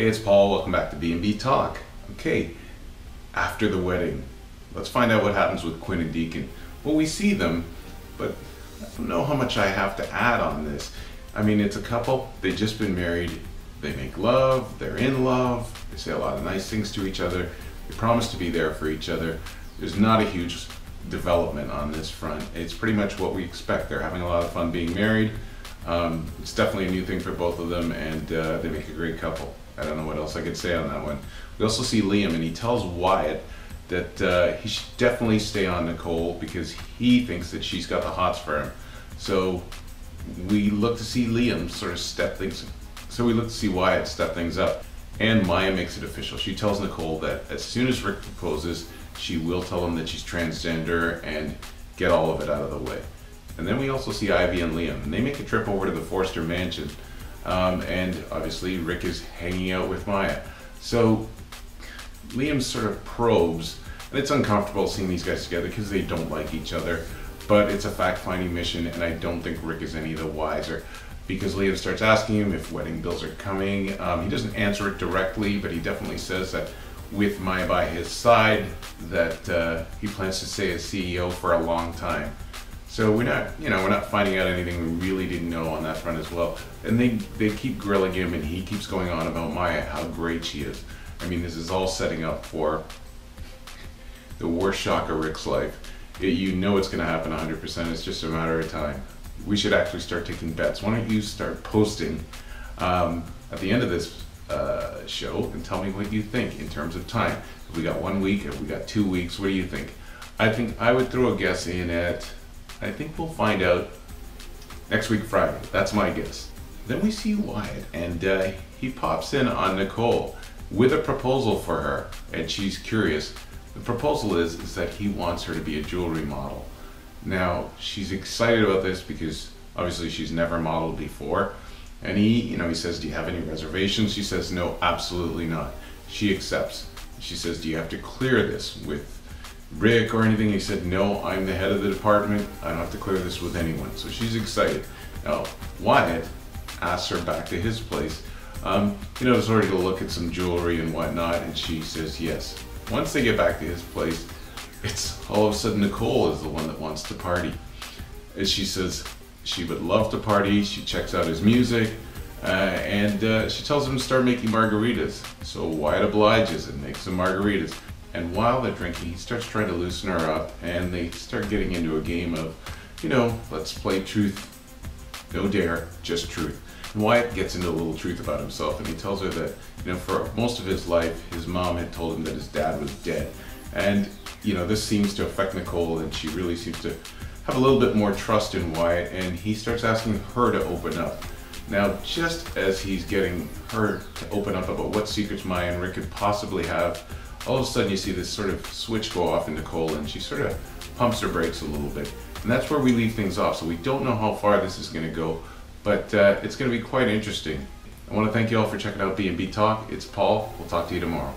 Hey, it's Paul. Welcome back to B&B Talk. Okay, after the wedding, let's find out what happens with Quinn and Deacon. Well, we see them, but I don't know how much I have to add on this. I mean, it's a couple. They've just been married. They make love. They're in love. They say a lot of nice things to each other. They promise to be there for each other. There's not a huge development on this front. It's pretty much what we expect. They're having a lot of fun being married. It's definitely a new thing for both of them, and they make a great couple. I don't know what else I could say on that one. We also see Liam, and he tells Wyatt that he should definitely stay on Nicole because he thinks that she's got the hots for him. So we look to see Liam sort of step things. So we look to see Wyatt step things up, and Maya makes it official. She tells Nicole that as soon as Rick proposes, she will tell him that she's transgender and get all of it out of the way. And then we also see Ivy and Liam, and they make a trip over to the Forster mansion. And obviously Rick is hanging out with Maya. So Liam sort of probes, and it's uncomfortable seeing these guys together because they don't like each other, but it's a fact-finding mission, and I don't think Rick is any the wiser because Liam starts asking him if wedding bills are coming. He doesn't answer it directly, but he definitely says that with Maya by his side that he plans to stay as CEO for a long time. So we're not finding out anything we really didn't know on that front as well. And they keep grilling him, and he keeps going on about Maya, how great she is. I mean, this is all setting up for the worst shock of Rick's life. You know it's going to happen 100%. It's just a matter of time. We should actually start taking bets. Why don't you start posting at the end of this show and tell me what you think in terms of time. If we got 1 week, if we got 2 weeks, what do you think? I think I would throw a guess in at, I think we'll find out next week Friday. That's my guess. Then we see Wyatt, and he pops in on Nicole with a proposal for her, and she's curious. The proposal is that he wants her to be a jewelry model. Now, she's excited about this because obviously she's never modeled before, and he says, do you have any reservations? She says, no, absolutely not. She accepts. She says, do you have to clear this with Rick or anything? He said, no, I'm the head of the department. I don't have to clear this with anyone. So she's excited. Now, Wyatt asks her back to his place, sort of to look at some jewelry and whatnot, and she says yes. Once they get back to his place, it's all of a sudden Nicole is the one that wants to party. As she says she would love to party, she checks out his music, and she tells him to start making margaritas. So Wyatt obliges and makes some margaritas. And while they're drinking, he starts trying to loosen her up, and they start getting into a game of, let's play truth, no dare, just truth. And Wyatt gets into a little truth about himself, and he tells her that, for most of his life, his mom had told him that his dad was dead. And, this seems to affect Nicole, and she really seems to have a little bit more trust in Wyatt, and he starts asking her to open up. Now, just as he's getting her to open up about what secrets Maya and Rick could possibly have, all of a sudden you see this sort of switch go off in Nicole, and she sort of pumps her brakes a little bit. And that's where we leave things off. So we don't know how far this is going to go, but it's going to be quite interesting. I want to thank you all for checking out B&B Talk. It's Paul. We'll talk to you tomorrow.